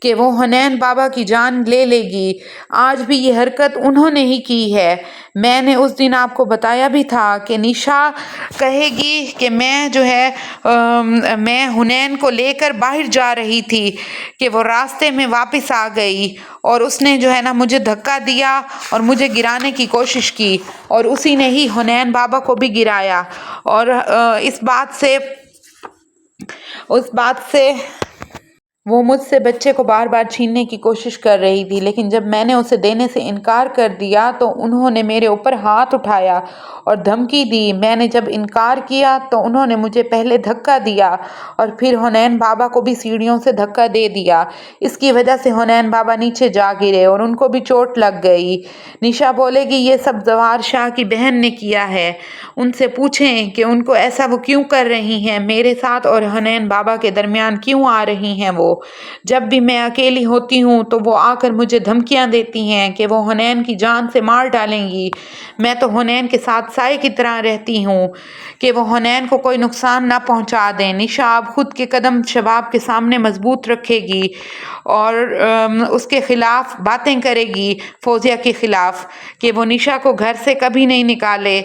کہ وہ حنین بابا کی جان لے لے گی۔ آج بھی یہ حرکت انہوں نے ہی کی ہے۔ میں نے اس دن آپ کو بتایا بھی تھا کہ نشا کہے گی کہ میں حنین کو لے کر باہر جا رہی تھی کہ وہ راستے میں واپس آ گئی اور اس نے مجھے دھکا دیا اور مجھے گرانے کی کوشش کی، اور اسی نے ہی حنین بابا کو بھی گرایا۔ اور اس بات سے وہ مجھ سے بچے کو بار بار چھیننے کی کوشش کر رہی تھی، لیکن جب میں نے اسے دینے سے انکار کر دیا تو انہوں نے میرے اوپر ہاتھ اٹھایا اور دھمکی دی۔ میں نے جب انکار کیا تو انہوں نے مجھے پہلے دھکا دیا اور پھر حنین بابا کو بھی سیڑھیوں سے دھکا دے دیا۔ اس کی وجہ سے حنین بابا نیچے جا گرے اور ان کو بھی چوٹ لگ گئی۔ نشا بولے گی یہ سب زوار شاہ کی بہن نے کیا ہے۔ ان سے پوچھیں کہ ان کو ایسا وہ کیوں کر رہی ہیں، میرے ساتھ اور حنین بابا کے درمیان کیوں آ رہی ہیں۔ وہ جب بھی میں اکیلی ہوتی ہوں تو وہ آ کر مجھے دھمکیاں دیتی ہیں کہ وہ حنین کی جان سے مار ڈالیں گی۔ میں تو حنین کے ساتھ سائے کی طرح رہتی ہوں کہ وہ حنین کو کوئی نقصان نہ پہنچا دیں۔ نشا اب خود کے قدم شباب کے سامنے مضبوط رکھے گی اور اس کے خلاف باتیں کرے گی، فوزیہ کے خلاف، کہ وہ نشا کو گھر سے کبھی نہیں نکالے۔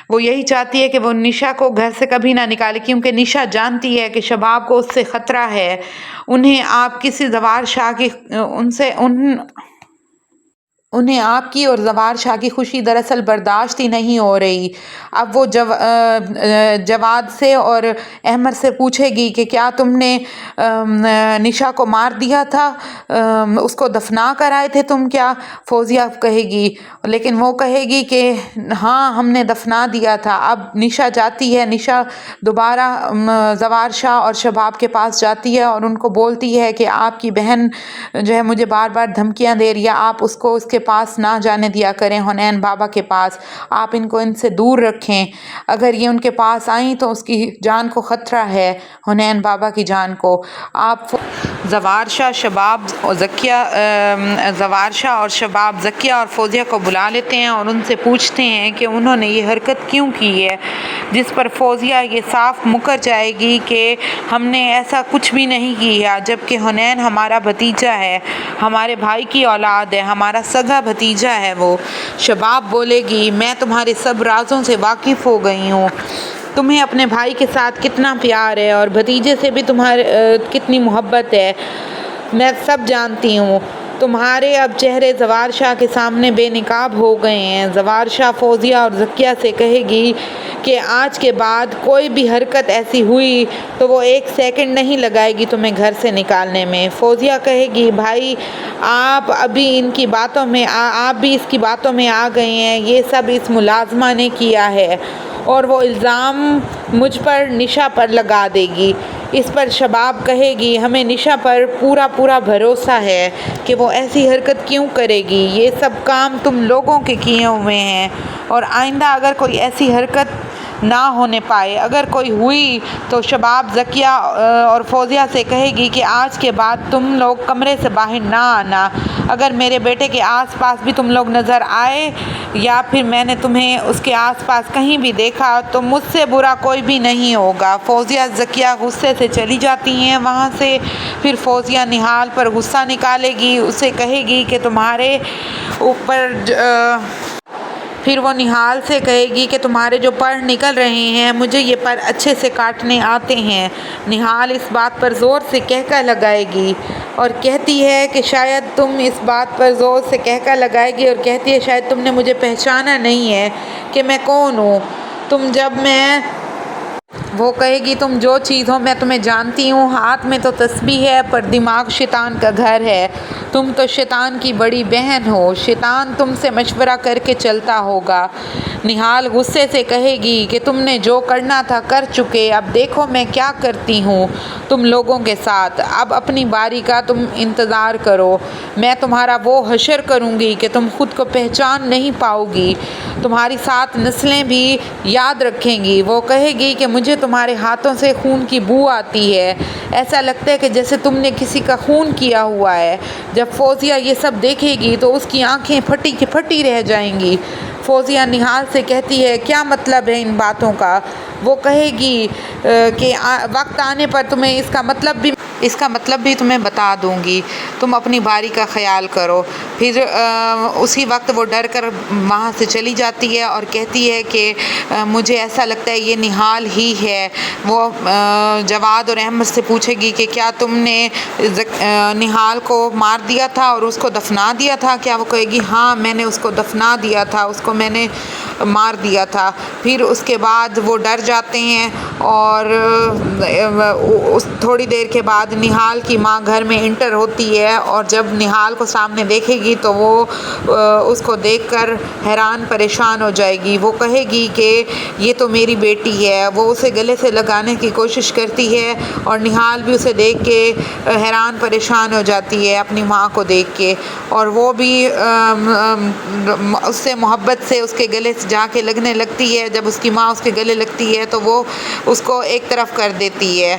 وہ یہی چاہتی ہے کہ وہ نشا کو گھر سے کبھی نہ نکالے، کیونکہ نشا جانتی ہے کہ شباب کو اس سے خطرہ ہے۔ انہیں آپ کی اور زوار شاہ کی خوشی دراصل برداشت ہی نہیں ہو رہی۔ اب وہ جواد سے اور احمد سے پوچھے گی کہ کیا تم نے نشا کو مار دیا تھا، اس کو دفنا کر آئے تھے تم کیا؟ فوزیہ کہے گی، لیکن وہ کہے گی کہ ہاں ہم نے دفنا دیا تھا۔ اب نشا جاتی ہے، نشا دوبارہ زوار شاہ اور شباب کے پاس جاتی ہے اور ان کو بولتی ہے کہ آپ کی بہن مجھے بار بار دھمکیاں دے رہی ہے، آپ اس کو اس کے پاس نہ جانے دیا کریں، حنین بابا کے پاس، آپ ان سے دور رکھیں۔ اگر یہ ان کے پاس آئیں تو اس کی جان کو خطرہ ہے، حنین بابا کی جان کو۔ آپ زوار شاہ اور شباب زکیہ اور فوزیہ کو بلا لیتے ہیں اور ان سے پوچھتے ہیں کہ انہوں نے یہ حرکت کیوں کی ہے، جس پر فوزیہ یہ صاف مکر جائے گی کہ ہم نے ایسا کچھ بھی نہیں کیا، جبکہ حنین ہمارا بھتیجا ہے، ہمارے بھائی کی اولاد ہے، ہمارا سگا بھتیجا ہے وہ۔ شباب بولے گی میں تمہارے سب رازوں سے واقف ہو گئی ہوں، تمہیں اپنے بھائی کے ساتھ کتنا پیار ہے اور بھتیجے سے بھی تمہارے کتنی محبت ہے، میں سب جانتی ہوں۔ تمہارے اب چہرے زوار شاہ کے سامنے بے نقاب ہو گئے ہیں۔ زوار شاہ فوزیہ اور زکیہ سے کہے گی کہ آج کے بعد کوئی بھی حرکت ایسی ہوئی تو وہ 1 سیکنڈ نہیں لگائے گی تمہیں گھر سے نکالنے میں۔ فوزیہ کہے گی بھائی آپ بھی اس کی باتوں میں آ گئے ہیں، یہ سب اس ملازمہ نے کیا ہے، اور وہ الزام مجھ پر نشا پر لگا دے گی۔ اس پر شباب کہے گی ہمیں نشا پر پورا بھروسہ ہے کہ وہ ایسی حرکت کیوں کرے گی، یہ سب کام تم لوگوں کے کیے ہوئے ہیں اور آئندہ اگر کوئی ایسی حرکت نہ ہونے پائے، اگر کوئی ہوئی تو شباب زکیہ اور فوزیہ سے کہے گی کہ آج کے بعد تم لوگ کمرے سے باہر نہ آنا، اگر میرے بیٹے کے آس پاس بھی تم لوگ نظر آئے یا پھر میں نے تمہیں اس کے آس پاس کہیں بھی دیکھا تو مجھ سے برا کوئی بھی نہیں ہوگا۔ فوزیہ زکیہ غصے سے چلی جاتی ہیں وہاں سے۔ پھر فوزیہ نہال پر غصہ نکالے گی، اسے کہے گی کہ تمہارے اوپر پھر وہ نہال سے کہے گی کہ تمہارے جو پر نکل رہے ہیں مجھے یہ پر اچھے سے کاٹنے آتے ہیں۔ نہال اس بات پر زور سے کہکا لگائے گی اور کہتی ہے کہ شاید تم اس بات پر زور سے کہکا لگائے گی اور کہتی ہے شاید تم نے مجھے پہچانا نہیں ہے کہ میں کون ہوں۔ وہ کہے گی تم جو چیز ہو میں تمہیں جانتی ہوں، ہاتھ میں تو تسبیح ہے پر دماغ شیطان کا گھر ہے، تم تو شیطان کی بڑی بہن ہو، شیطان تم سے مشورہ کر کے چلتا ہوگا۔ نہال غصے سے کہے گی کہ تم نے جو کرنا تھا کر چکے، اب دیکھو میں کیا کرتی ہوں تم لوگوں کے ساتھ، اب اپنی باری کا تم انتظار کرو، میں تمہارا وہ حشر کروں گی کہ تم خود کو پہچان نہیں پاؤ گی، تمہاری 7 نسلیں بھی یاد رکھیں گی۔ وہ کہے گی کہ مجھے تمہارے ہاتھوں سے خون کی بو آتی ہے، ایسا لگتا ہے کہ جیسے تم نے کسی کا خون کیا ہوا ہے۔ جب فوزیہ یہ سب دیکھے گی تو اس کی آنکھیں پھٹی کی پھٹی رہ جائیں گی۔ فوزیہ نہال سے کہتی ہے کیا مطلب ہے ان باتوں کا؟ وہ کہے گی کہ وقت آنے پر تمہیں اس کا مطلب بھی تمہیں بتا دوں گی، تم اپنی باری کا خیال کرو۔ پھر اسی وقت وہ ڈر کر وہاں سے چلی جاتی ہے اور کہتی ہے کہ مجھے ایسا لگتا ہے یہ نہال ہی ہے۔ وہ جواد اور احمد سے پوچھے گی کہ کیا تم نے نہال کو مار دیا تھا اور اس کو دفنا دیا تھا؟ کیا وہ کہے گی ہاں میں نے اس کو دفنا دیا تھا، اس کو میں نے مار دیا تھا۔ پھر اس کے بعد وہ ڈر جاتے ہیں اور تھوڑی دیر کے بعد نہال کی ماں گھر میں انٹر ہوتی ہے اور جب نہال کو سامنے دیکھے گی تو وہ اس کو دیکھ کر حیران پریشان ہو جائے گی۔ وہ کہے گی کہ یہ تو میری بیٹی ہے۔ وہ اسے گلے سے لگانے کی کوشش کرتی ہے اور نہال بھی اسے دیکھ کے حیران پریشان ہو جاتی ہے اپنی ماں کو دیکھ کے، اور وہ بھی اس سے محبت سے اس کے گلے سے جا کے لگنے لگتی ہے۔ جب اس کی ماں اس کے گلے لگتی ہے تو وہ اس کو ایک طرف کر دیتی ہے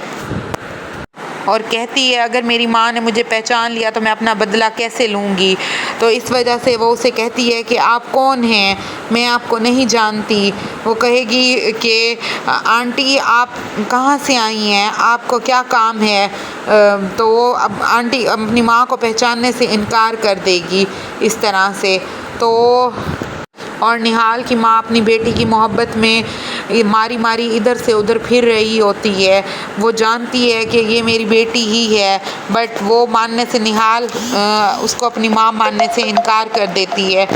اور کہتی ہے اگر میری ماں نے مجھے پہچان لیا تو میں اپنا بدلہ کیسے لوں گی؟ تو اس وجہ سے وہ اسے کہتی ہے کہ آپ کون ہیں؟ میں آپ کو نہیں جانتی۔ وہ کہے گی کہ آنٹی آپ کہاں سے آئی ہیں؟ آپ کو کیا کام ہے؟ تو وہ آنٹی اپنی ماں کو پہچاننے سے انکار کر دے گی اس طرح سے۔ اور نہال کی ماں اپنی بیٹی کی محبت میں ماری ماری ادھر سے ادھر پھر رہی ہوتی ہے۔ وہ جانتی ہے کہ یہ میری بیٹی ہی ہے، بٹ وہ ماننے سے نہال اس کو اپنی ماں ماننے سے انکار کر دیتی ہے۔